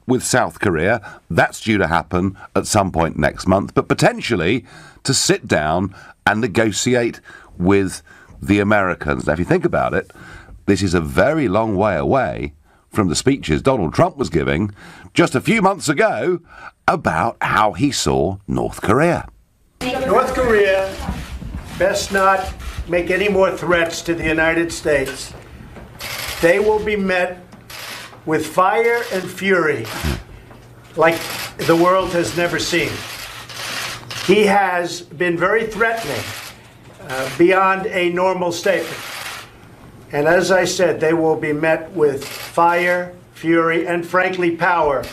with South Korea. That's due to happen at some point next month, but potentially to sit down and negotiate with the Americans. Now, if you think about it, this is a very long way away from the speeches Donald Trump was giving just a few months ago about how he saw North Korea. North Korea best not make any more threats to the United States. They will be met with fire and fury like the world has never seen. He has been very threatening, beyond a normal statement. And as I said, they will be met with fire, fury, and frankly power,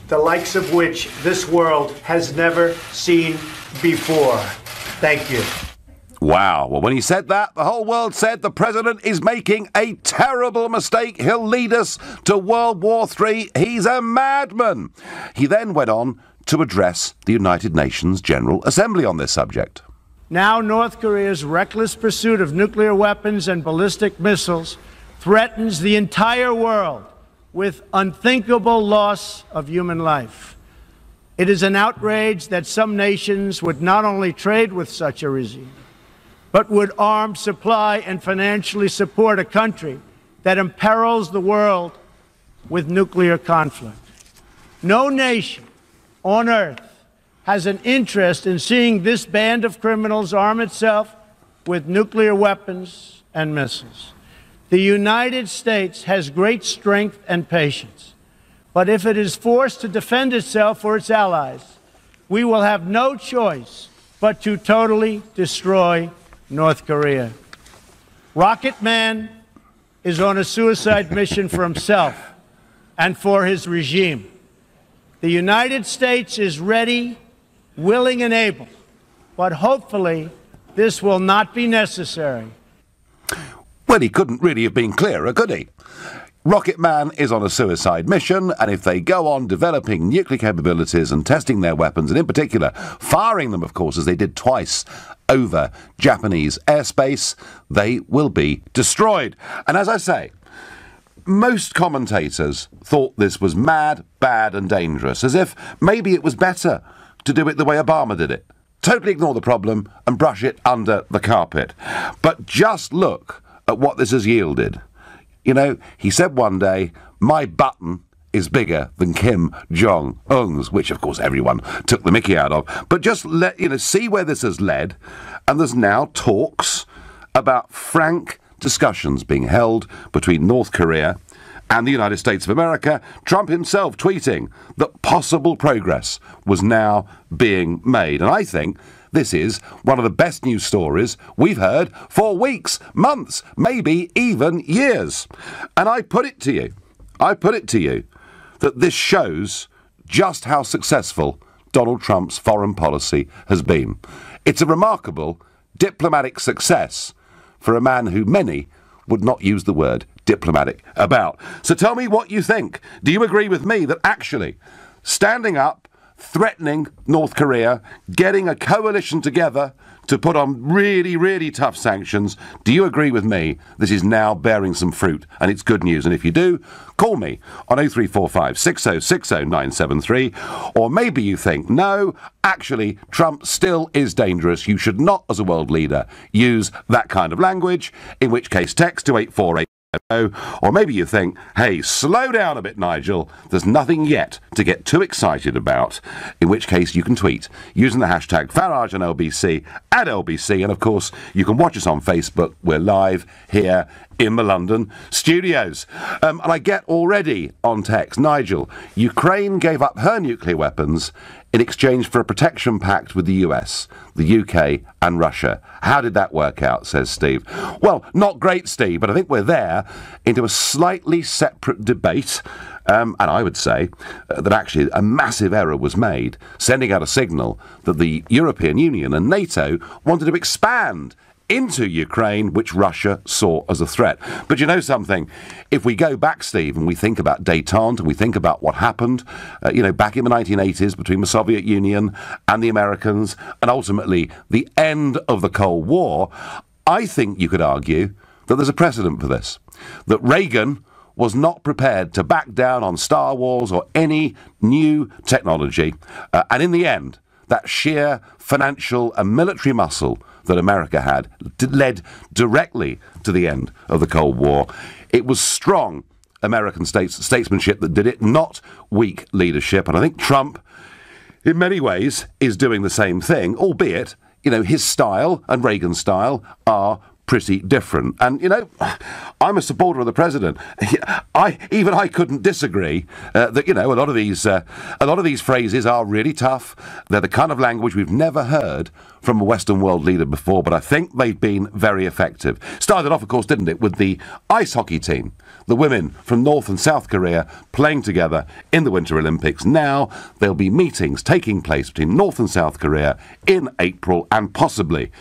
the likes of which this world has never seen before. Thank you. Wow. Well, when he said that, the whole world said the president is making a terrible mistake. He'll lead us to World War III. He's a madman. He then went on to address the United Nations General Assembly on this subject. Now North Korea's reckless pursuit of nuclear weapons and ballistic missiles threatens the entire world with unthinkable loss of human life. It is an outrage that some nations would not only trade with such a regime, but would arm, supply, and financially support a country that imperils the world with nuclear conflict. No nation on earth has an interest in seeing this band of criminals arm itself with nuclear weapons and missiles. The United States has great strength and patience, but if it is forced to defend itself or its allies, we will have no choice but to totally destroy North Korea. Rocket Man is on a suicide mission for himself and for his regime. The United States is ready, willing and able, but hopefully this will not be necessary. Well, he couldn't really have been clearer, could he? Rocket Man is on a suicide mission, and if they go on developing nuclear capabilities and testing their weapons, and in particular firing them, of course, as they did twice over Japanese airspace, they will be destroyed. And as I say, most commentators thought this was mad, bad and dangerous, as if maybe it was better to do it the way Obama did it. Totally ignore the problem and brush it under the carpet. But just look at what this has yielded. You know, he said one day, my button is bigger than Kim Jong-un's, which, of course, everyone took the mickey out of. But just see where this has led. And there's now talks about frank discussions being held between North Korea and the United States of America. Trump himself tweeting that possible progress was now being made. And I think this is one of the best news stories we've heard for weeks, months, maybe even years. And I put it to you that this shows just how successful Donald Trump's foreign policy has been. It's a remarkable diplomatic success for a man who many would not use the word diplomatic about. So tell me what you think. Do you agree with me that actually standing up, threatening North Korea, getting a coalition together to put on really, really tough sanctions, do you agree with me this is now bearing some fruit and it's good news? And if you do, call me on 0345 6060 973. Or maybe you think, no, actually, Trump still is dangerous. You should not, as a world leader, use that kind of language, in which case text to 848. Or maybe you think, hey, slow down a bit, Nigel. There's nothing yet to get too excited about. In which case you can tweet using the hashtag Farage and LBC at LBC. And of course, you can watch us on Facebook. We're live here in the London studios. And I get already on text, Nigel, Ukraine gave up her nuclear weapons in exchange for a protection pact with the US, the UK and Russia. How did that work out, says Steve? Well, not great, Steve, but I think we're there into a slightly separate debate. And I would say that actually a massive error was made, sending out a signal that the European Union and NATO wanted to expand into Ukraine, which Russia saw as a threat. But you know something? If we go back, Steve, and we think about détente and we think about what happened, back in the 1980s between the Soviet Union and the Americans, and ultimately the end of the Cold War, I think you could argue that there's a precedent for this. That Reagan was not prepared to back down on Star Wars or any new technology. And in the end, that sheer financial and military muscle that America had led directly to the end of the Cold War. It was strong American statesmanship that did it, not weak leadership. And I think Trump, in many ways, is doing the same thing, albeit, his style and Reagan's style are pretty different. And, I'm a supporter of the president. I couldn't disagree that, a lot of these phrases are really tough. They're the kind of language we've never heard from a Western world leader before, but I think they've been very effective. Started off, of course, didn't it, with the ice hockey team, the women from North and South Korea playing together in the Winter Olympics. Now there'll be meetings taking place between North and South Korea in April, and possibly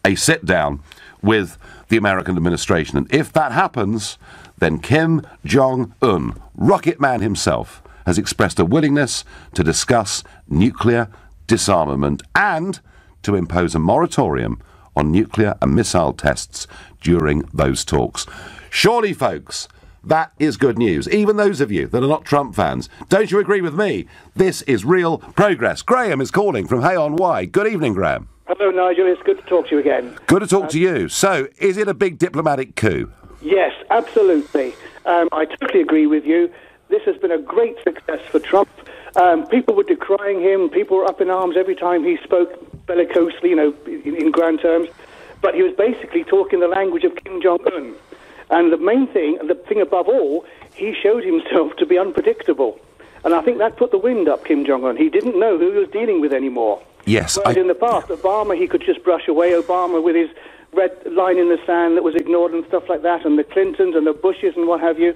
a sit-down with the American administration. And if that happens, then Kim Jong-un, Rocket Man himself, has expressed a willingness to discuss nuclear disarmament and to impose a moratorium on nuclear and missile tests during those talks. Surely, folks, that is good news. Even those of you that are not Trump fans, don't you agree with me? This is real progress. Graham is calling from Hay on Wye. Good evening, Graham. Hello, Nigel. It's good to talk to you again. Good to talk to you. So, is it a big diplomatic coup? Yes, absolutely. I totally agree with you. This has been a great success for Trump. People were decrying him. People were up in arms every time he spoke bellicosely, in grand terms. But he was basically talking the language of Kim Jong-un. And the main thing, the thing above all, he showed himself to be unpredictable. And I think that put the wind up Kim Jong-un. He didn't know who he was dealing with anymore. Yes. Whereas in the past, Obama, he could just brush away. Obama with his red line in the sand that was ignored and stuff like that, and the Clintons and the Bushes and what have you.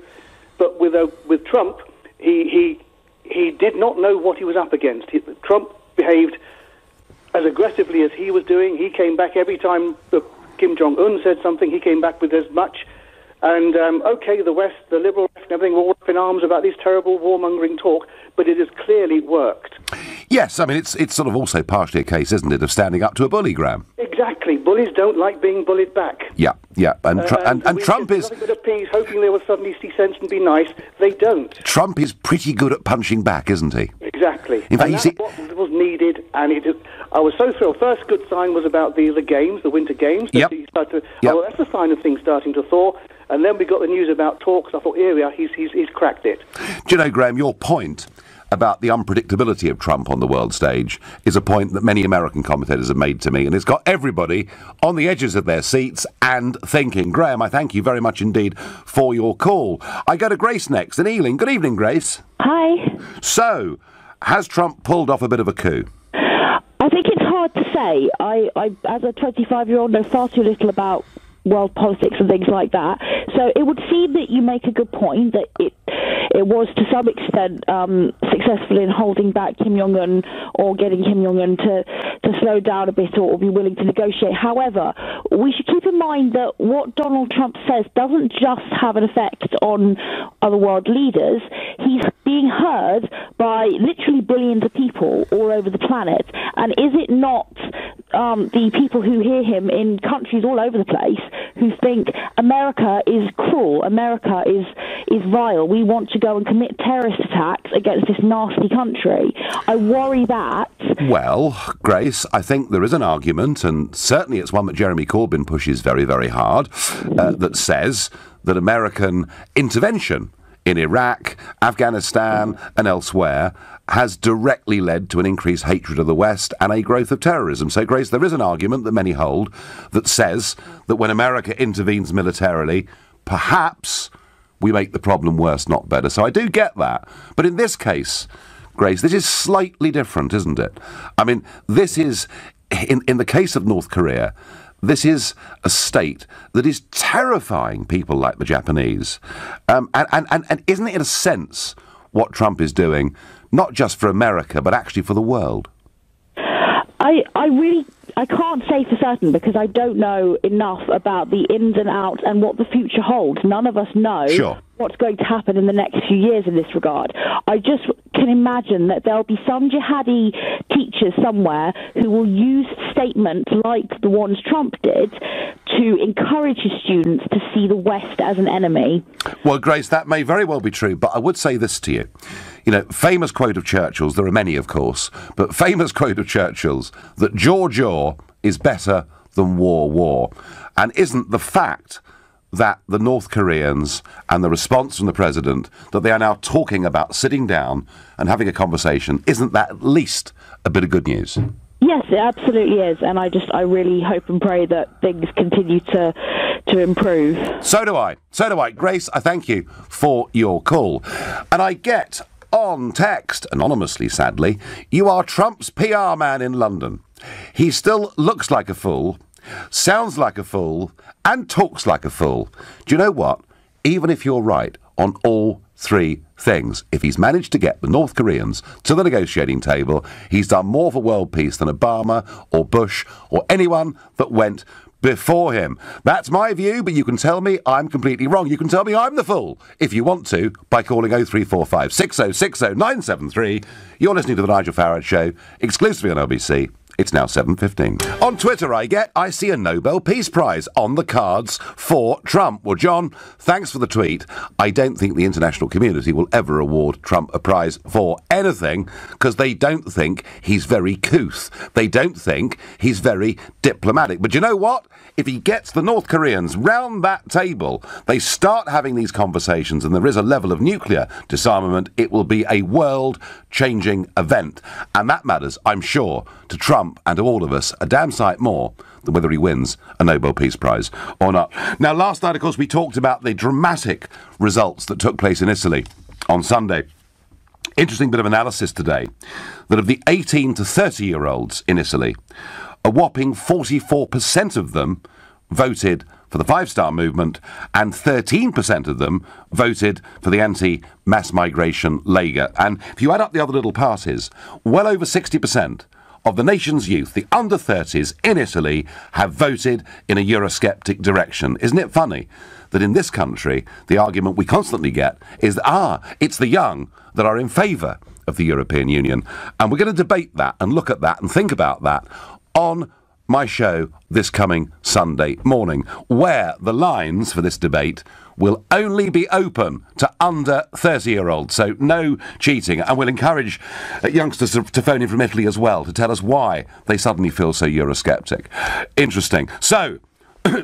But with Trump, he did not know what he was up against. Trump behaved as aggressively as he was doing. He came back every time Kim Jong-un said something. He came back with as much. And, the West, the liberal left and everything were all up in arms about this terrible warmongering talk, but it has clearly worked. Yes, I mean, it's sort of also partially a case, isn't it, of standing up to a bully, Graham? Exactly. Bullies don't like being bullied back. Yeah. And Trump is... Nothing but appease, hoping they will suddenly see sense and be nice. They don't. Trump is pretty good at punching back, isn't he? Exactly. In fact, that's what was needed, and I was so thrilled. First good sign was about the games, the Winter Games. Yep. Well, that's a sign of things starting to thaw. And then we got the news about talks. I thought, here we are, he's cracked it. Do you know, Graham, your point about the unpredictability of Trump on the world stage is a point that many American commentators have made to me, and it's got everybody on the edges of their seats and thinking. Graham, I thank you very much indeed for your call. I go to Grace next in Ealing. Good evening, Grace. Hi. So, has Trump pulled off a bit of a coup? I think it's hard to say. I as a 25-year-old, know far too little about world politics and things like that. So it would seem that you make a good point that it was to some extent successful in holding back Kim Jong-un or getting Kim Jong-un to slow down a bit or be willing to negotiate. However, we should keep in mind that what Donald Trump says doesn't just have an effect on other world leaders. He's being heard by literally billions of people all over the planet. And is it not the people who hear him in countries all over the place who think America is cruel, America is vile, we want to go and commit terrorist attacks against this nasty country? I worry that... Well, Grace, I think there is an argument, and certainly it's one that Jeremy Corbyn pushes very, very hard, that says that American intervention in Iraq, Afghanistan and elsewhere has directly led to an increased hatred of the West and a growth of terrorism. So, Grace, there is an argument that many hold that says that when America intervenes militarily, perhaps we make the problem worse, not better. So I do get that. But in this case, Grace, this is slightly different, isn't it? I mean, this is, in the case of North Korea, this is a state that is terrifying people like the Japanese. And isn't it, in a sense, what Trump is doing, not just for America, but actually for the world? I can't say for certain because I don't know enough about the ins and outs and what the future holds. None of us know. Sure. what's going to happen in the next few years in this regard. I just can imagine that there'll be some jihadi teachers somewhere who will use statements like the ones Trump did to encourage his students to see the West as an enemy. Well, Grace, that may very well be true, but I would say this to you. You know, famous quote of Churchill's, there are many, of course, but famous quote of Churchill's, that jaw is better than war. And isn't the fact that the North Koreans and the response from the president, that they are now talking about sitting down and having a conversation, isn't that at least a bit of good news? Yes, it absolutely is, and I really hope and pray that things continue to improve. So do I. Grace, I thank you for your call. And I get on text, anonymously sadly, you are Trump's PR man in London. He still looks like a fool, sounds like a fool, and talks like a fool. Do you know what? Even if you're right on all three things, if he's managed to get the North Koreans to the negotiating table, he's done more for world peace than Obama or Bush or anyone that went before him. That's my view, but you can tell me I'm completely wrong. You can tell me I'm the fool, if you want to, by calling 0345 6060 973. You're listening to The Nigel Farage Show, exclusively on LBC. It's now 7:15. On Twitter, I see a Nobel Peace Prize on the cards for Trump. Well, John, thanks for the tweet. I don't think the international community will ever award Trump a prize for anything because they don't think he's very couth. They don't think he's very diplomatic. But you know what? If he gets the North Koreans round that table, they start having these conversations and there is a level of nuclear disarmament, it will be a world-changing event. And that matters, I'm sure, to Trump and to all of us a damn sight more than whether he wins a Nobel Peace Prize or not. Now, last night, of course, we talked about the dramatic results that took place in Italy on Sunday. Interesting bit of analysis today, that of the 18 to 30-year-olds in Italy, a whopping 44% of them voted for the Five Star Movement and 13% of them voted for the anti-mass migration Lega. And if you add up the other little parties, well over 60% of the nation's youth, the under 30s in Italy, have voted in a Eurosceptic direction. Isn't it funny that in this country, the argument we constantly get is that, it's the young that are in favour of the European Union. And we're going to debate that and look at that and think about that on my show this coming Sunday morning, where the lines for this debate will only be open to under 30-year-olds, so no cheating. And we'll encourage youngsters to phone in from Italy as well to tell us why they suddenly feel so Eurosceptic. Interesting. So,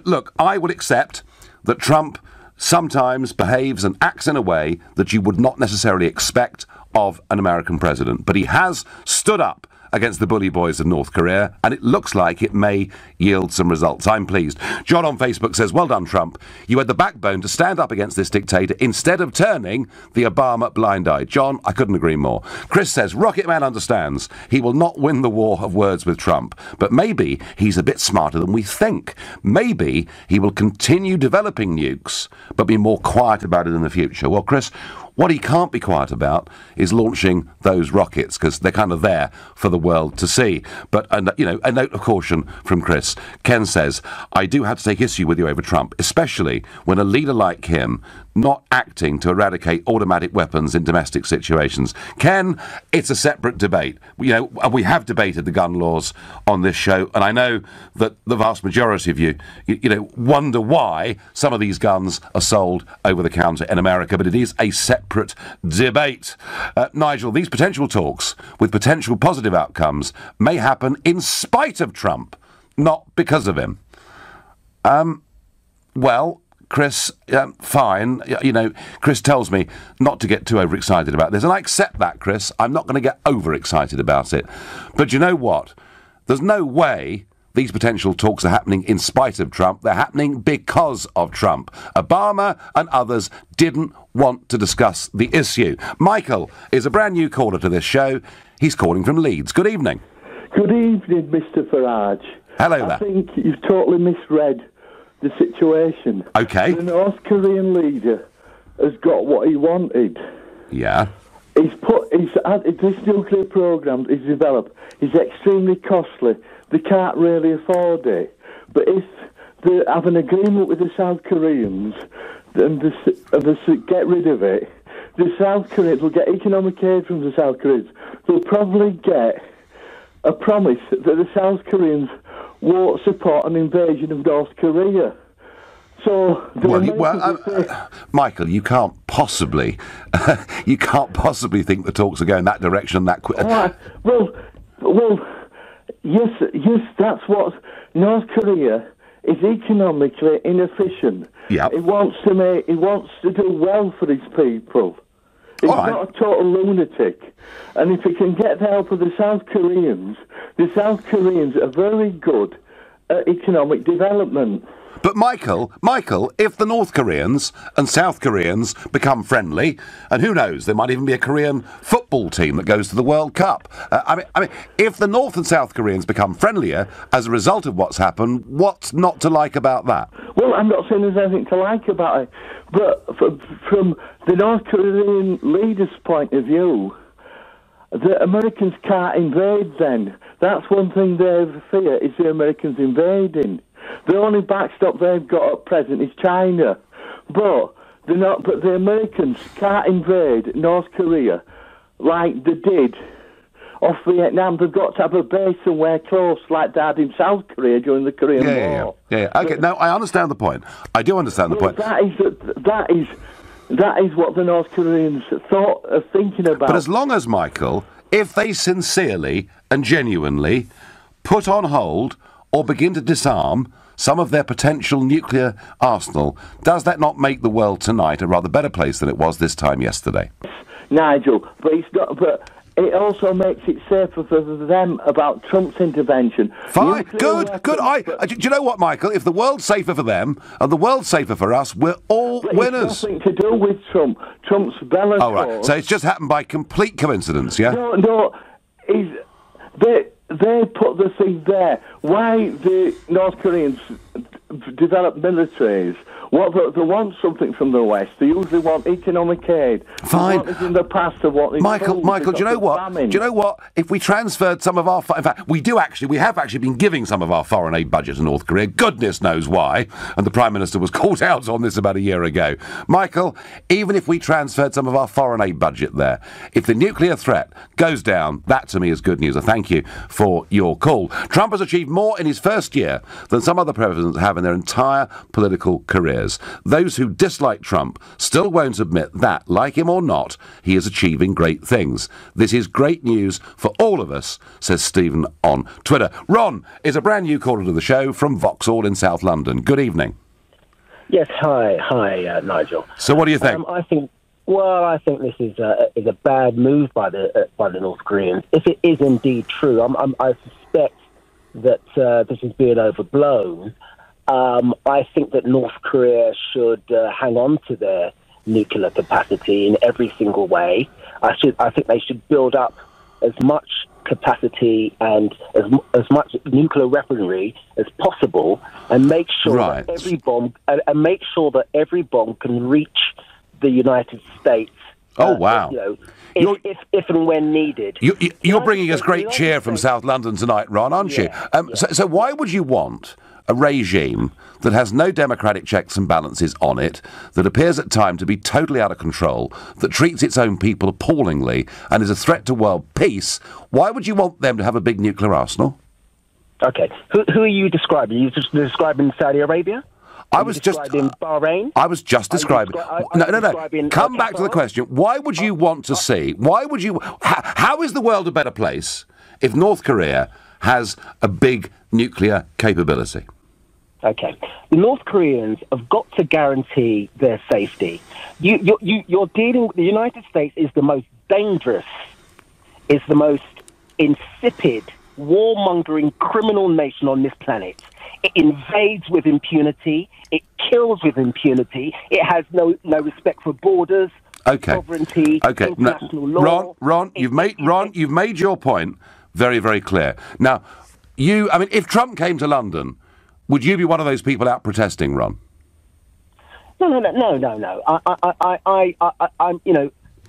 look, I would accept that Trump sometimes behaves and acts in a way that you would not necessarily expect of an American president. But he has stood up against the bully boys of North Korea, and it looks like it may yield some results. I'm pleased. John on Facebook says, well done, Trump. You had the backbone to stand up against this dictator instead of turning the Obama blind eye. John, I couldn't agree more. Chris says, Rocket Man understands he will not win the war of words with Trump, but maybe he's a bit smarter than we think. Maybe he will continue developing nukes, but be more quiet about it in the future. Well, Chris, what he can't be quiet about is launching those rockets, because they're kind of there for the world to see. But, a note of caution from Chris. Ken says, I do have to take issue with you over Trump, especially when a leader like him not acting to eradicate automatic weapons in domestic situations. Ken, it's a separate debate. We have debated the gun laws on this show, and I know that the vast majority of you wonder why some of these guns are sold over the counter in America, but it is a separate debate. Nigel, these potential talks with potential positive outcomes may happen in spite of Trump, not because of him. Well, Chris, fine. Chris tells me not to get too overexcited about this, and I accept that, Chris. I'm not going to get overexcited about it. But you know what? There's no way these potential talks are happening in spite of Trump. They're happening because of Trump. Obama and others didn't want to discuss the issue. Michael is a brand new caller to this show. He's calling from Leeds. Good evening. Good evening, Mr. Farage. Hello there. I think you've totally misread the situation. Okay. The North Korean leader has got what he wanted. Yeah. This nuclear program he's developed is extremely costly. They can't really afford it. But if they have an agreement with the South Koreans, get rid of it, the South Koreans will get economic aid from the South Koreans. They'll probably get a promise that the South Koreans won't support an invasion of North Korea. So, Michael, you can't possibly think the talks are going that direction that quick. Well, yes, that's what North Korea is, economically inefficient. Yep. It wants to do well for its people. It's not a total lunatic. And if it can get the help of the South Koreans are very good at economic development. But Michael, if the North Koreans and South Koreans become friendly, and who knows, there might even be a Korean football team that goes to the World Cup. I mean, if the North and South Koreans become friendlier as a result of what's happened, what's not to like about that? Well, I'm not saying there's anything to like about it, but from the North Korean leaders' point of view, the Americans can't invade then. That's one thing they fear, is the Americans invading. The only backstop they've got at present is China. But the Americans can't invade North Korea like they did off Vietnam. They've got to have a base somewhere close, like they had in South Korea during the Korean War. Yeah. Okay, now I understand the point. I do understand the point. That is what the North Koreans thought of thinking about. But as long as, Michael, if they sincerely and genuinely put on hold or begin to disarm some of their potential nuclear arsenal, does that not make the world tonight a rather better place than it was this time yesterday? Nigel, but it's not. But it also makes it safer for them about Trump's intervention. Fine, good. Do you know what, Michael? If the world's safer for them and the world's safer for us, we're all winners. It's nothing to do with Trump. Trump's Belarus. Oh, right. So it's just happened by complete coincidence, yeah? No. They put the thing there. Why the North Koreans develop militaries? They want something from the West. They usually want economic aid. Fine. In the past, they wanted Michael, do you know what? Famine. Do you know what? If we transferred some of our... In fact, we have actually been giving some of our foreign aid budget to North Korea. Goodness knows why. And the Prime Minister was called out on this about a year ago. Michael, even if we transferred some of our foreign aid budget there, if the nuclear threat goes down, that to me is good news. I thank you for your call. Trump has achieved more in his first year than some other presidents have in their entire political careers. Those who dislike Trump still won't admit that, like him or not, he is achieving great things. This is great news for all of us, says Stephen on Twitter. Ron is a brand new caller to the show from Vauxhall in South London. Good evening. Yes, hi, Nigel. So what do you think? I think this is a bad move by the North Koreans. If it is indeed true, I suspect that this is being overblown. I think that North Korea should hang on to their nuclear capacity in every single way. I think they should build up as much capacity and as much nuclear weaponry as possible, and make sure that every bomb can reach the United States. Oh wow! If and when needed. You're bringing us great cheer from South London tonight, Ron, aren't you? So why would you want a regime that has no democratic checks and balances on it, that appears at times to be totally out of control, that treats its own people appallingly and is a threat to world peace? Why would you want them to have a big nuclear arsenal? Okay. Who are you describing? Are you just describing Saudi Arabia? I was just Bahrain? I was just describing. No. Come back to the question. Why would you want to see? How is the world a better place if North Korea has a big nuclear capability? Okay. The North Koreans have got to guarantee their safety. You're dealing with the United States is the most dangerous, is the most insipid, warmongering criminal nation on this planet. It invades with impunity. It kills with impunity. It has no respect for borders, sovereignty, international law. Ron, you've made your point very, very clear. Now, if Trump came to London, would you be one of those people out protesting, Ron? No.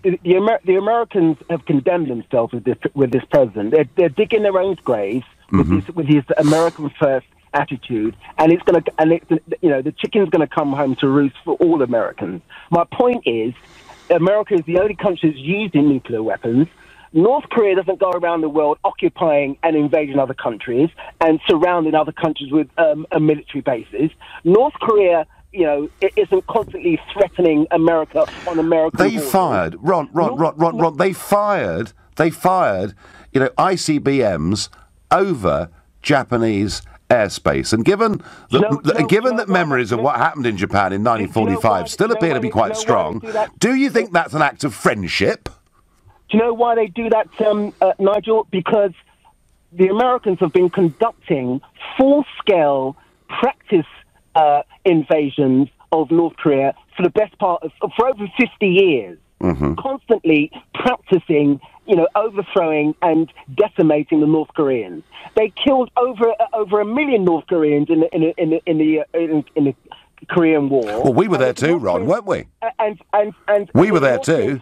The Americans have condemned themselves with this president. They're digging their own graves with his American first attitude, and the chicken's going to come home to roost for all Americans. My point is, America is the only country that's using nuclear weapons. North Korea doesn't go around the world occupying and invading other countries and surrounding other countries with military bases. North Korea, it isn't constantly threatening America on American They borders. fired, Ron, they fired, ICBMs over Japanese airspace. And given that memories of what happened in Japan in 1945 still appear to be quite strong, do you think that's an act of friendship? Do you know why they do that, Nigel? Because the Americans have been conducting full-scale practice invasions of North Korea for the best part of for over 50 years, constantly practicing, overthrowing and decimating the North Koreans. They killed over 1 million North Koreans in the Korean War. Well, we were there too, Ron, weren't we? And we were there too.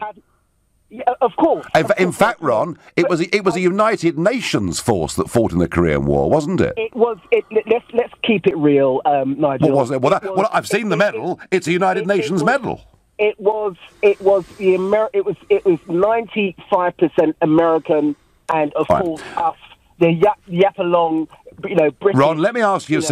Yeah, of course. In fact, Ron, it was a United Nations force that fought in the Korean War, wasn't it? It was. Let's keep it real, Nigel. What was it? Well, I've seen the medal. It's a United Nations medal. It was 95% American, and of course us, the yap along, British. Ron, let me ask you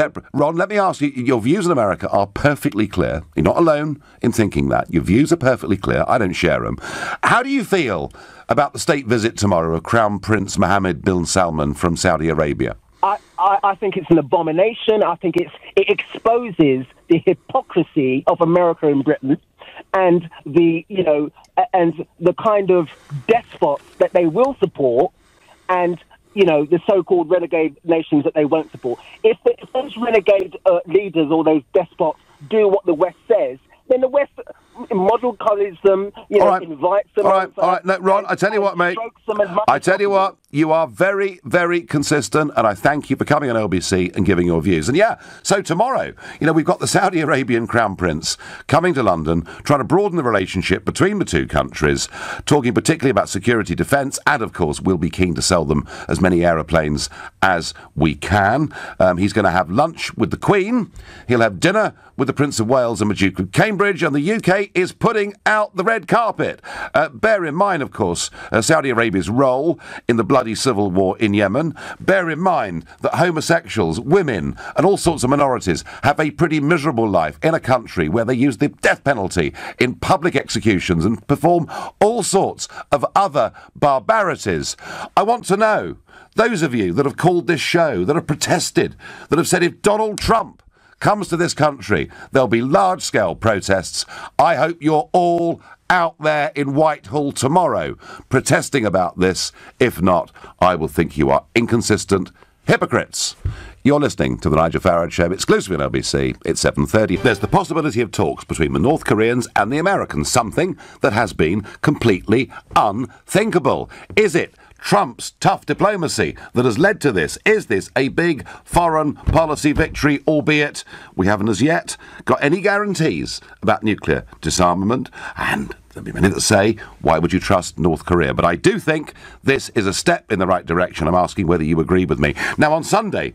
your views on America are perfectly clear. You're not alone in thinking that. Your views are perfectly clear. I don't share them. How do you feel about the state visit tomorrow of Crown Prince Mohammed bin Salman from Saudi Arabia? I think it's an abomination. I think it exposes the hypocrisy of America and Britain, and the kind of despots that they will support, and the so-called renegade nations that they won't support. If those renegade leaders or those despots do what the West says, then the West model-colors them, invites them. All right. No, Ron, I tell you what, mate. I tell you what, you are very, very consistent, and I thank you for coming on LBC and giving your views. And so tomorrow, we've got the Saudi Arabian Crown Prince coming to London, trying to broaden the relationship between the two countries, talking particularly about security, defence, and of course, we'll be keen to sell them as many aeroplanes as we can. He's going to have lunch with the Queen. He'll have dinner with the Prince of Wales and the Duke of Cambridge, and the UK is putting out the red carpet. Bear in mind, of course, Saudi Arabia's role in the bloody civil war in Yemen. Bear in mind that homosexuals, women, and all sorts of minorities have a pretty miserable life in a country where they use the death penalty in public executions and perform all sorts of other barbarities. I want to know, those of you that have called this show, that have protested, that have said if Donald Trump comes to this country, there'll be large-scale protests. I hope you're all out there in Whitehall tomorrow protesting about this. If not, I will think you are inconsistent hypocrites. You're listening to the Nigel Farage Show, exclusively on LBC. It's 7:30. There's the possibility of talks between the North Koreans and the Americans, something that has been completely unthinkable. Is it Trump's tough diplomacy that has led to this? Is this a big foreign policy victory, albeit we haven't as yet got any guarantees about nuclear disarmament? And there'll be many that say, why would you trust North Korea? But I do think this is a step in the right direction. I'm asking whether you agree with me. Now, on Sunday,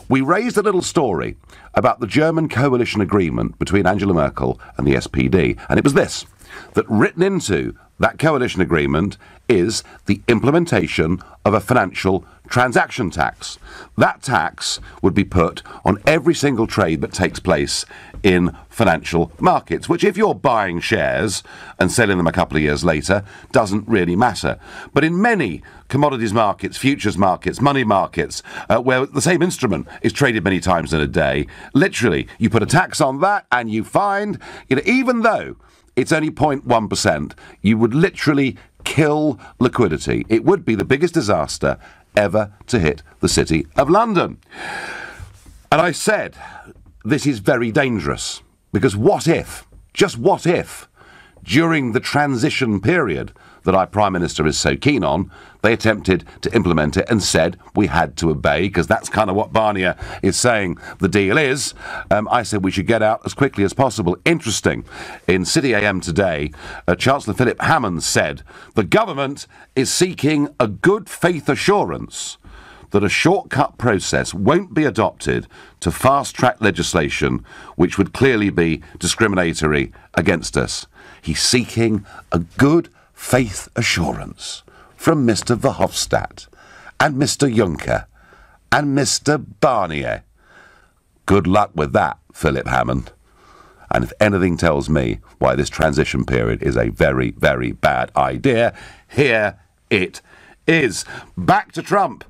we raised a little story about the German coalition agreement between Angela Merkel and the SPD. And it was this, that written into that coalition agreement is the implementation of a financial transaction tax. That tax would be put on every single trade that takes place in financial markets, which if you're buying shares and selling them a couple of years later, doesn't really matter. But in many commodities markets, futures markets, money markets, where the same instrument is traded many times in a day, literally, you put a tax on that and you find, even though it's only 0.1%, you would literally kill liquidity. It would be the biggest disaster ever to hit the City of London. And I said, this is very dangerous, because what if, just what if, during the transition period that our Prime Minister is so keen on, they attempted to implement it and said we had to obey, because that's kind of what Barnier is saying the deal is. I said we should get out as quickly as possible. Interesting. In City AM today, Chancellor Philip Hammond said the government is seeking a good faith assurance that a shortcut process won't be adopted to fast-track legislation which would clearly be discriminatory against us. He's seeking a good faith assurance from Mr. Verhofstadt and Mr. Juncker and Mr. Barnier. Good luck with that, Philip Hammond. And if anything tells me why this transition period is a very, very bad idea, here it is. Back to Trump.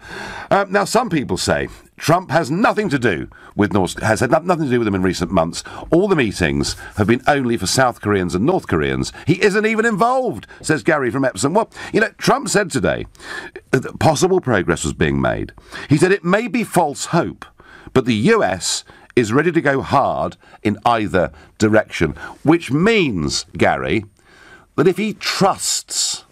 Now, some people say Trump has nothing to do with has had nothing to do with them in recent months. All the meetings have been only for South Koreans and North Koreans. He isn't even involved, says Gary from Epsom. Well, Trump said today that possible progress was being made. He said it may be false hope, but the US is ready to go hard in either direction, which means, Gary, that if he trusts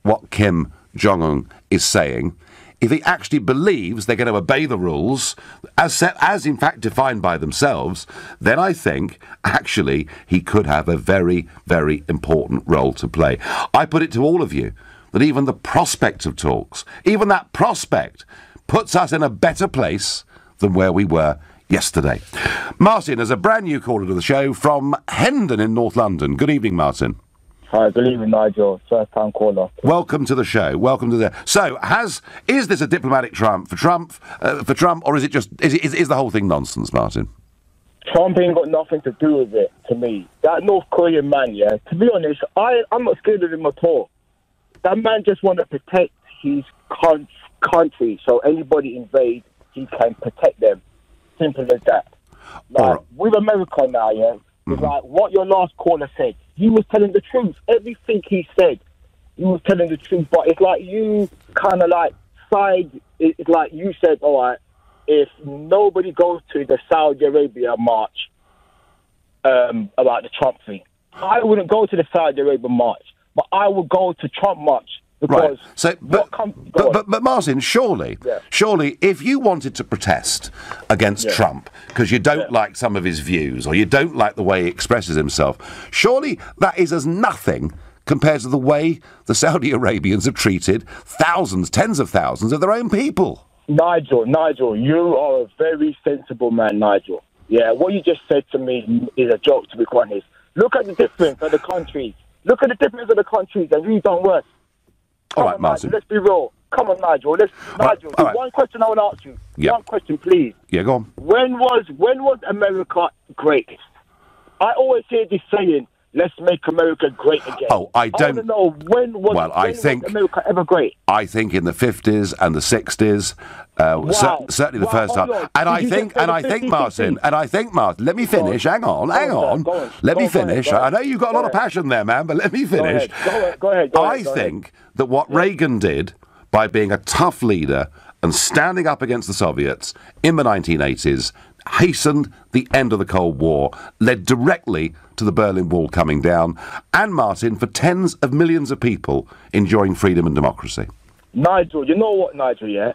what Kim Jong-un is saying, if he actually believes they're going to obey the rules, as in fact defined by themselves, then I think, actually, he could have a very, very important role to play. I put it to all of you that even the prospect of talks, even that prospect, puts us in a better place than where we were yesterday. Martin is a brand new caller to the show from Hendon in North London. Good evening, Martin. Hi, good evening, Nigel. First time caller. Welcome to the show. Welcome to the. So, is this a diplomatic triumph for Trump, or is it just is the whole thing nonsense, Martin? Trump ain't got nothing to do with it. To me, that North Korean man, yeah. To be honest, I'm not scared of him at all. That man just want to protect his country, so anybody invade, he can protect them. Simple as that. Like, with America now, yeah. It's like what your last caller said. He was telling the truth. Everything he said, he was telling the truth. But it's like you kind of like side. It's like you said, all right, if nobody goes to the Saudi Arabia march about the Trump thing, I wouldn't go to the Saudi Arabia march, but I would go to Trump march. Because right. So, but Martin, surely, if you wanted to protest against Trump because you don't like some of his views or you don't like the way he expresses himself, surely that is as nothing compared to the way the Saudi Arabians have treated thousands, tens of thousands of their own people. Nigel, you are a very sensible man, Nigel. Yeah, what you just said to me is a joke, to be quite honest. Look at the difference of the countries. Look at the difference of the countries and who's done worse. Come on, Martin. Let's be real. Come on, Nigel. Nigel, one question I want to ask you. Yep. One question, please. Yeah, go on. When was America greatest? I always hear this saying, let's make America great again. Oh, I don't know when was America ever great? I think in the 50s and the 60s, certainly the first time. And I think, Martin, let me finish. Hang on. Let me finish. I know you've got a lot of passion there, man, but let me finish. Go ahead. I think that what Reagan did by being a tough leader and standing up against the Soviets in the 1980s hastened the end of the Cold War, led directly to the Berlin Wall coming down, and, Martin, for tens of millions of people enjoying freedom and democracy. Nigel, you know what, Nigel, yeah?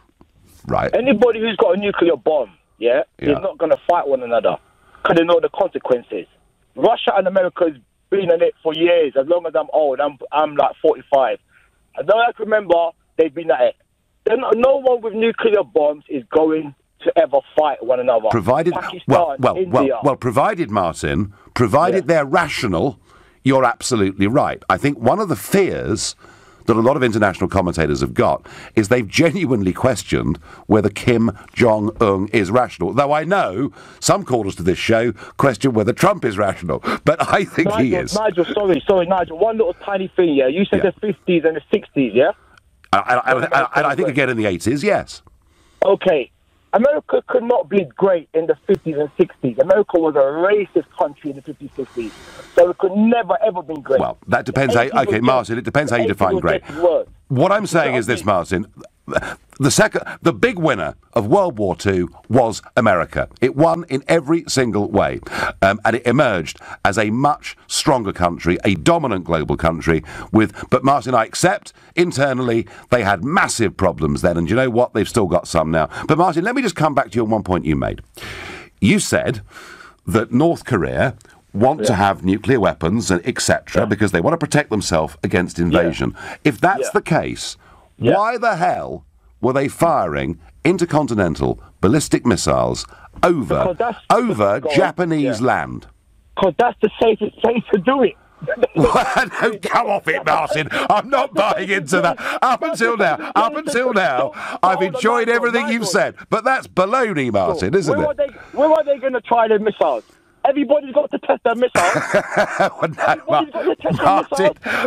Right. Anybody who's got a nuclear bomb, is not going to fight one another because they know the consequences. Russia and America has been in it for years, as long as I'm old. I'm like 45. I don't like to remember they've been at it. No one with nuclear bombs is going to ever fight one another. Provided, provided, Martin, they're rational, you're absolutely right. I think one of the fears that a lot of international commentators have got is they've genuinely questioned whether Kim Jong-un is rational. Though I know some callers to this show question whether Trump is rational, but I think he is. Nigel, sorry, Nigel, one little tiny thing, yeah? You said the 50s and the 60s, yeah? And I think again in the 80s, yes. Okay. America could not be great in the 50s and 60s. America was a racist country in the 50s, 60s. So it could never, ever be great. Well, that depends how... Okay, Martin, it depends how you define great. What I'm saying is this, Martin. The big winner of World War II was America. It won in every single way. And it emerged as a much stronger country, a dominant global country but Martin, I accept, internally, they had massive problems then. And you know what? They've still got some now. But Martin, let me just come back to you on one point you made. You said that North Korea want to have nuclear weapons, etc., because they want to protect themselves against invasion. If that's the case... Why the hell were they firing intercontinental ballistic missiles over Japanese land? Because that's the safest place to do it. Don't come off it, Martin. I'm not buying into that. Up until now, I've enjoyed everything you've said. But that's baloney, Martin, isn't it? Where are they going to try their missiles? Everybody's got to test their missiles.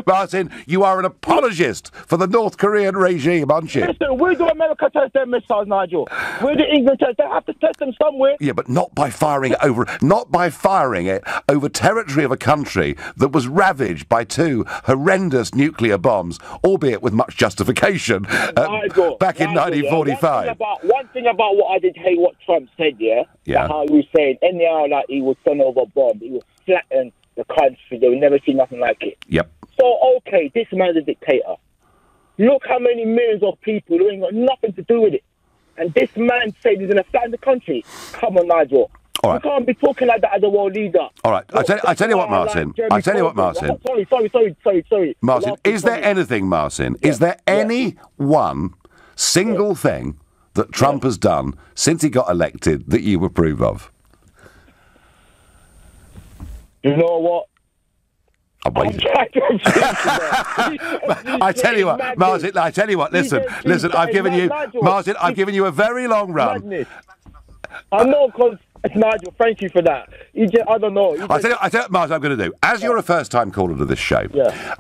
Martin, you are an apologist for the North Korean regime, aren't you? Listen, where do America test their missiles, Nigel? Where do England test? They have to test them somewhere. Yeah, but not by firing it over territory of a country that was ravaged by 2 horrendous nuclear bombs, albeit with much justification, back in 1945. One thing about what I did hate what Trump said, yeah? How he was saying, anyhow, like he was sent over a bomb, he was flatten the country, they will never see nothing like it. Yep. So, okay, this man's a dictator. Look how many millions of people who ain't got nothing to do with it. And this man said he's going to flatten the country. Come on, Nigel. All right. You can't be talking like that as a world leader. All right. I tell you what, Martin. Sorry. Martin, is there anything, Martin, is there any one single thing that Trump has done since he got elected that you approve of? You know what? I'm waiting. I tell you what, Martin. I tell you what. Listen. I've given you, Martin. I've given you a very long run. Madness. I know, because Nigel, thank you for that. I don't know. I tell you what, Martin, I'm going to do. As you're a first-time caller to this show,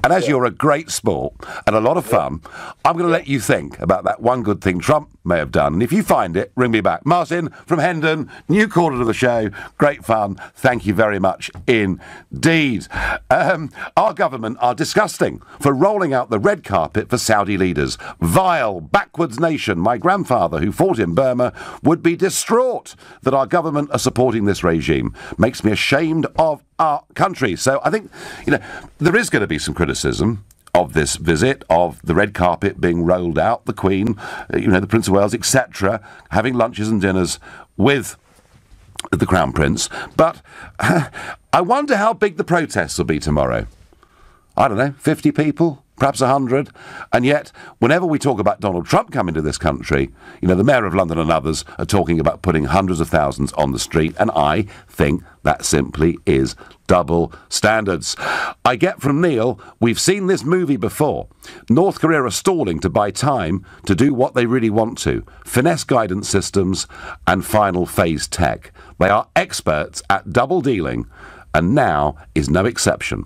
and as you're a great sport and a lot of fun, I'm going to let you think about that one good thing Trump may have done. And if you find it, ring me back. Martin from Hendon, new caller to the show. Great fun. Thank you very much indeed. Our government are disgusting for rolling out the red carpet for Saudi leaders. Vile, backwards nation. My grandfather, who fought in Burma, would be distraught that our government are supporting this regime. Makes me ashamed of our country. So I think, there is going to be some criticism of this visit, of the red carpet being rolled out, the Queen, the Prince of Wales, etc., having lunches and dinners with the Crown Prince. But I wonder how big the protests will be tomorrow. I don't know, 50 people? Perhaps 100, and yet, whenever we talk about Donald Trump coming to this country, the Mayor of London and others are talking about putting hundreds of thousands on the street, and I think that simply is double standards. I get from Neil, we've seen this movie before. North Korea are stalling to buy time to do what they really want to. Finesse guidance systems and final phase tech. They are experts at double dealing, and now is no exception.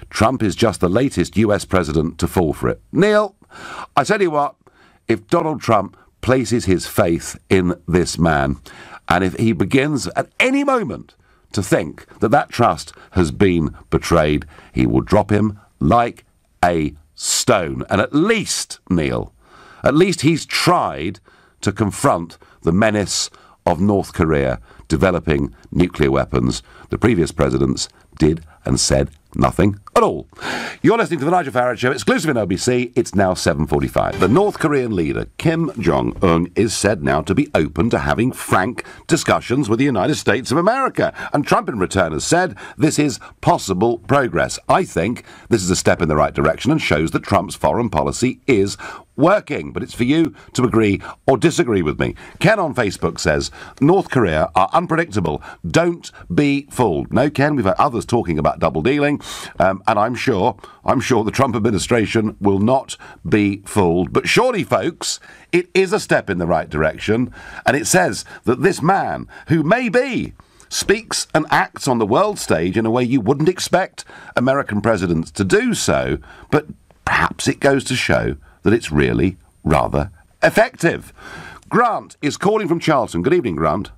Trump is just the latest US president to fall for it. Neil, I tell you what, if Donald Trump places his faith in this man, and if he begins at any moment to think that that trust has been betrayed, he will drop him like a stone. And at least, Neil, at least he's tried to confront the menace of North Korea developing nuclear weapons. The previous presidents did and said nothing at all. You're listening to the Nigel Farage Show, exclusive in OBC. It's now 7:45. The North Korean leader, Kim Jong-un, is said now to be open to having frank discussions with the United States of America. And Trump in return has said this is possible progress. I think this is a step in the right direction and shows that Trump's foreign policy is working. But it's for you to agree or disagree with me. Ken on Facebook says, North Korea are unpredictable. Don't be fooled. No, Ken, we've had others talking about double dealing, and I'm sure the Trump administration will not be fooled. But surely, folks, it is a step in the right direction, and it says that this man, who maybe speaks and acts on the world stage in a way you wouldn't expect American presidents to do so, but perhaps it goes to show that it's really rather effective. Grant is calling from Charlton. Good evening, Grant.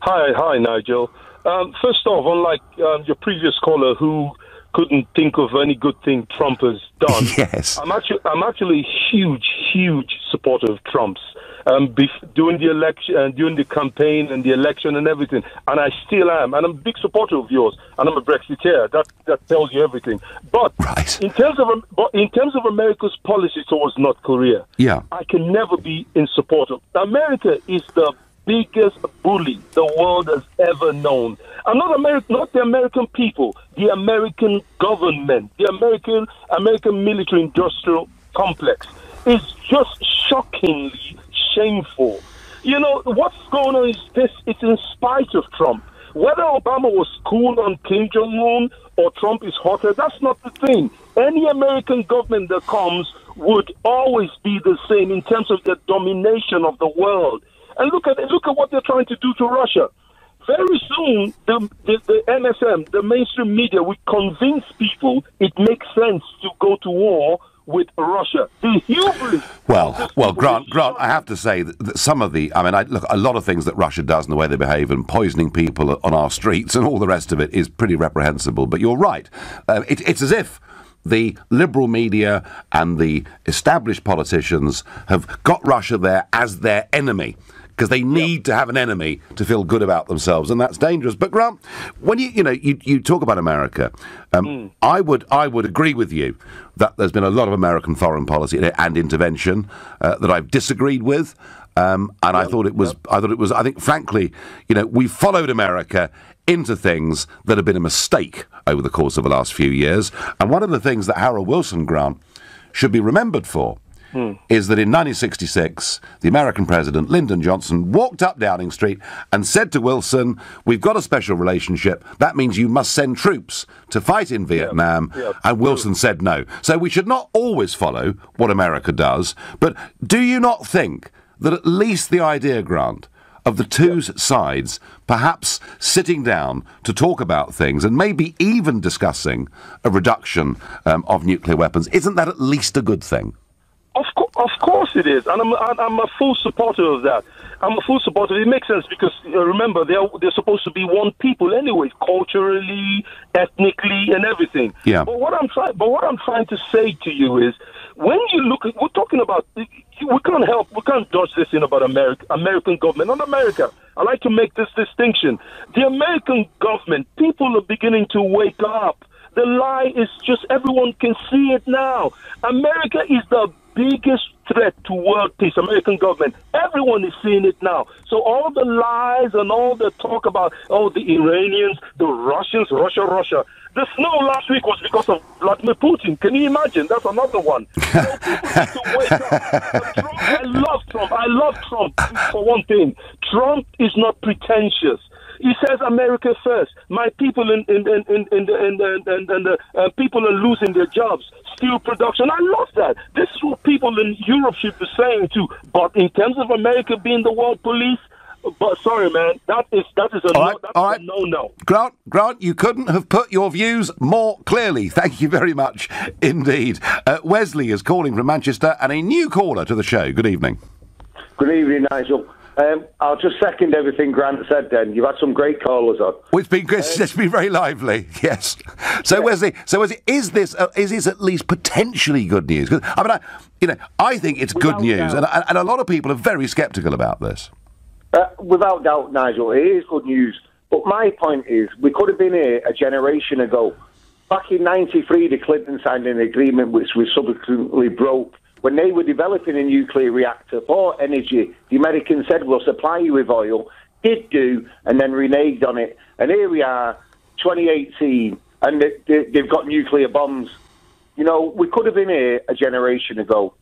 Hi, Nigel. First off, unlike your previous caller who couldn't think of any good thing Trump has done, yes, I'm actually huge supporter of Trump's. During the election, during the campaign and the election and everything, and I still am, and I'm a big supporter of yours, and I'm a Brexiteer. That tells you everything. But right. in terms of America's policy towards North Korea, I can never be in support of. America is the biggest bully the world has ever known. I'm not the American people, the American government, the American military-industrial complex is just shockingly shameful. You know, what's going on is this, it's in spite of Trump. Whether Obama was cool on Kim Jong-un or Trump is hotter, that's not the thing. Any American government that comes would always be the same in terms of the domination of the world. And look at what they're trying to do to Russia. Very soon, the MSM, the mainstream media, will convince people it makes sense to go to war with Russia. The hubris. Well, Grant, I have to say that some of the, look, a lot of things that Russia does and the way they behave and poisoning people on our streets and all the rest of it is pretty reprehensible. But you're right. It's as if the liberal media and the established politicians have got Russia there as their enemy, because they need to have an enemy to feel good about themselves, and that's dangerous. But Grant, when you talk about America, I would agree with you that there's been a lot of American foreign policy and intervention that I've disagreed with, and I think frankly, we followed America into things that have been a mistake over the course of the last few years. And one of the things that Harold Wilson, Grant, should be remembered for is that in 1966, the American president, Lyndon Johnson, walked up Downing Street and said to Wilson, we've got a special relationship. That means you must send troops to fight in Vietnam. And Wilson said no. So we should not always follow what America does. But do you not think that at least the idea, Grant, of the two sides perhaps sitting down to talk about things and maybe even discussing a reduction of nuclear weapons, isn't that at least a good thing? Of course it is, and I'm a full supporter of that. I'm a full supporter. It makes sense because remember they're supposed to be one people anyway, culturally, ethnically, and everything. Yeah. But what I'm trying to say to you is, when you look at, we're talking about, we can't dodge this in about American government, not America. I like to make this distinction. The American government, people are beginning to wake up. The lie is just, everyone can see it now. America is the biggest threat to world peace, American government. Everyone is seeing it now. So all the lies and all the talk about, the Iranians, the Russians, Russia. The snow last week was because of Vladimir Putin. Can you imagine? That's another one. So people need to wake up. Trump, I love Trump for one thing. Trump is not pretentious. He says America first. My people people are losing their jobs. Steel production. I love that. This is what people in Europe should be saying too. But in terms of America being the world police, but sorry, man, that is a no-no. Grant, you couldn't have put your views more clearly. Thank you very much indeed. Wesley is calling from Manchester, and a new caller to the show. Good evening. Good evening, Nigel. I'll just second everything Grant said then. You've had some great callers on. Well, it's been very lively, yes. So, Wesley, is this at least potentially good news? I think it's good news, and a lot of people are very sceptical about this. Without doubt, Nigel, it is good news. But my point is, we could have been here a generation ago. Back in '93, the Clintons signed an agreement which was subsequently broke. When they were developing a nuclear reactor for energy, the Americans said, we'll supply you with oil, did do, and then reneged on it. And here we are, 2018, and they've got nuclear bombs. We could have been here a generation ago.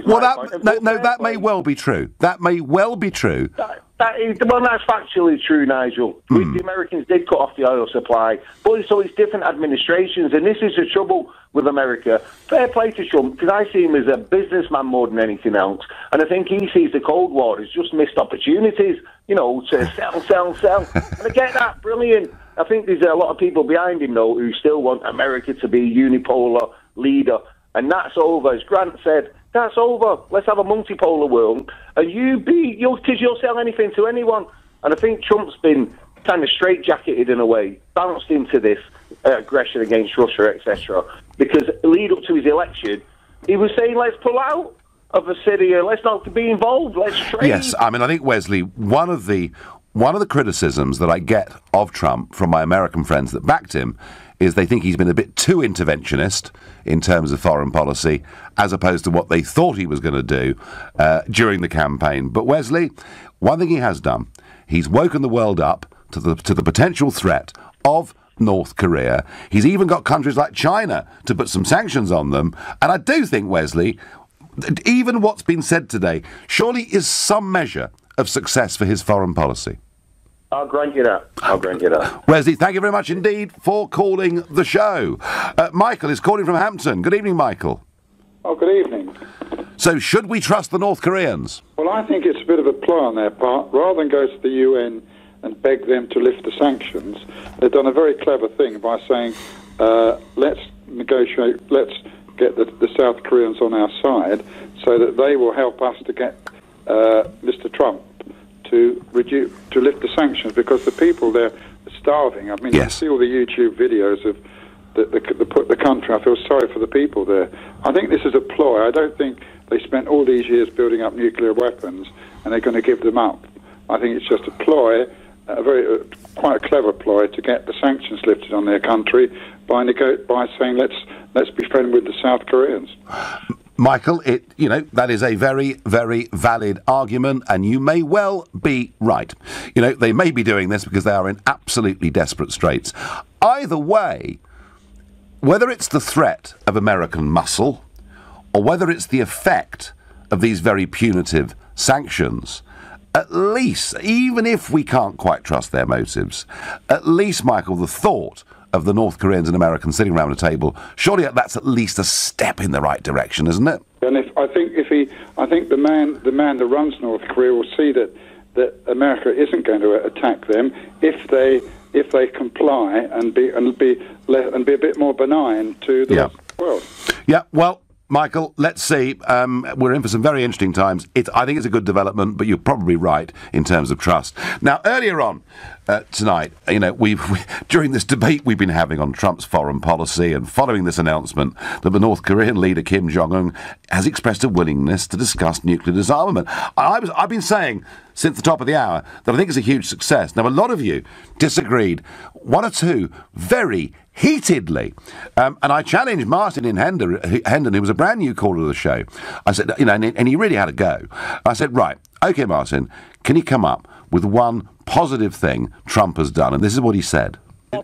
Well, that may well be true. That may well be true. That's factually true, Nigel. The Americans did cut off the oil supply, but so it's different administrations, and this is the trouble with America. Fair play to Trump, because I see him as a businessman more than anything else, and I think he sees the Cold War as just missed opportunities, to sell. And I get that, brilliant. I think there's a lot of people behind him, though, who still want America to be a unipolar leader, and that's over. As Grant said, that's over. Let's have a multipolar world, and you'll sell anything to anyone. And I think Trump's been kind of straitjacketed in a way, bounced into this aggression against Russia, etc. Because lead up to his election, he was saying, let's pull out of Syria, let's not be involved, let's trade. Yes, I think, Wesley, one of the criticisms that I get of Trump from my American friends that backed him is they think he's been a bit too interventionist in terms of foreign policy, as opposed to what they thought he was going to do during the campaign. But Wesley, one thing he has done, he's woken the world up to the potential threat of North Korea. He's even got countries like China to put some sanctions on them. And I do think, Wesley, even what's been said today, surely is some measure of success for his foreign policy. I'll grant you that. I'll grant you that. Wesley, thank you very much indeed for calling the show. Michael is calling from Hampton. Good evening, Michael. Oh, good evening. So, should we trust the North Koreans? Well, I think it's a bit of a ploy on their part. Rather than go to the UN and beg them to lift the sanctions, they've done a very clever thing by saying, let's negotiate, let's get the South Koreans on our side so that they will help us to get Mr. Trump to lift the sanctions, because the people there are starving. I mean, yes. I see all the YouTube videos of the country. I feel sorry for the people there. I think this is a ploy. I don't think they spent all these years building up nuclear weapons and they're going to give them up. I think it's just a ploy, quite a clever ploy to get the sanctions lifted on their country by saying let's be friends with the South Koreans. Michael, that is a very, very valid argument, and you may well be right. They may be doing this because they are in absolutely desperate straits. Either way, whether it's the threat of American muscle or whether it's the effect of these very punitive sanctions, at least, even if we can't quite trust their motives, at least, Michael, the thought of the North Koreans and Americans sitting around a table, surely that's at least a step in the right direction, isn't it? And I think the man that runs North Korea will see that America isn't going to attack them if they comply and be a bit more benign to the rest of the world. Yeah, well, Michael, let's see. We're in for some very interesting times. I think it's a good development, but you're probably right in terms of trust. Now, earlier on tonight, during this debate we've been having on Trump's foreign policy and following this announcement that the North Korean leader Kim Jong-un has expressed a willingness to discuss nuclear disarmament, I've been saying since the top of the hour that I think it's a huge success. Now, a lot of you disagreed, one or two very heatedly. And I challenged Martin in Hendon, who was a brand new caller to the show. I said, and he really had a go. I said, right, OK, Martin, can you come up with one positive thing Trump has done? And this is what he said.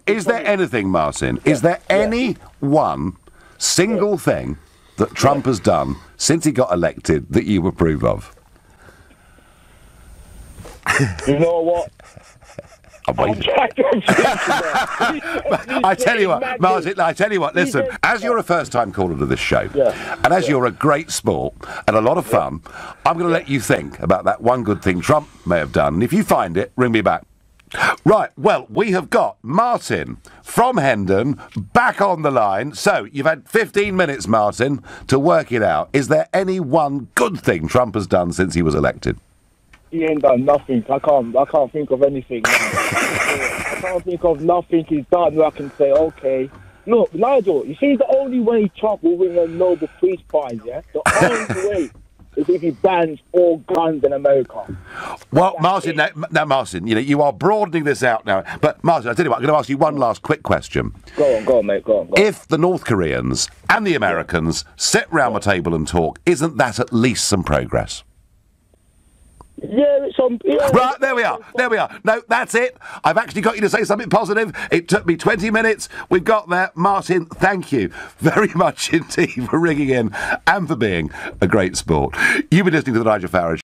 Is there anything, Martin, is there any one single thing that Trump has done since he got elected that you approve of? You know what? I tell you what, Martin, listen, as you're a first-time caller to this show, and as you're a great sport and a lot of fun, I'm going to let you think about that one good thing Trump may have done, and if you find it, ring me back. Right, well, we have got Martin from Hendon back on the line. So, you've had 15 minutes, Martin, to work it out. Is there any one good thing Trump has done since he was elected? He ain't done nothing. I can't think of anything. I can't think of nothing he's done where I can say, okay. Look, Nigel, you see, the only way Trump will win a Nobel Peace Prize, the only way is if he bans all guns in America. Well, Martin, now, Martin, you are broadening this out now. But, Martin, I tell you what, I'm going to ask you one last quick question. Go on, mate, go on. If the North Koreans and the Americans sit round the table and talk, isn't that at least some progress? Yeah, right, there we are. No, that's it. I've actually got you to say something positive. It took me 20 minutes. We've got there. Martin, thank you very much indeed for ringing in and for being a great sport. You've been listening to the Nigel Farage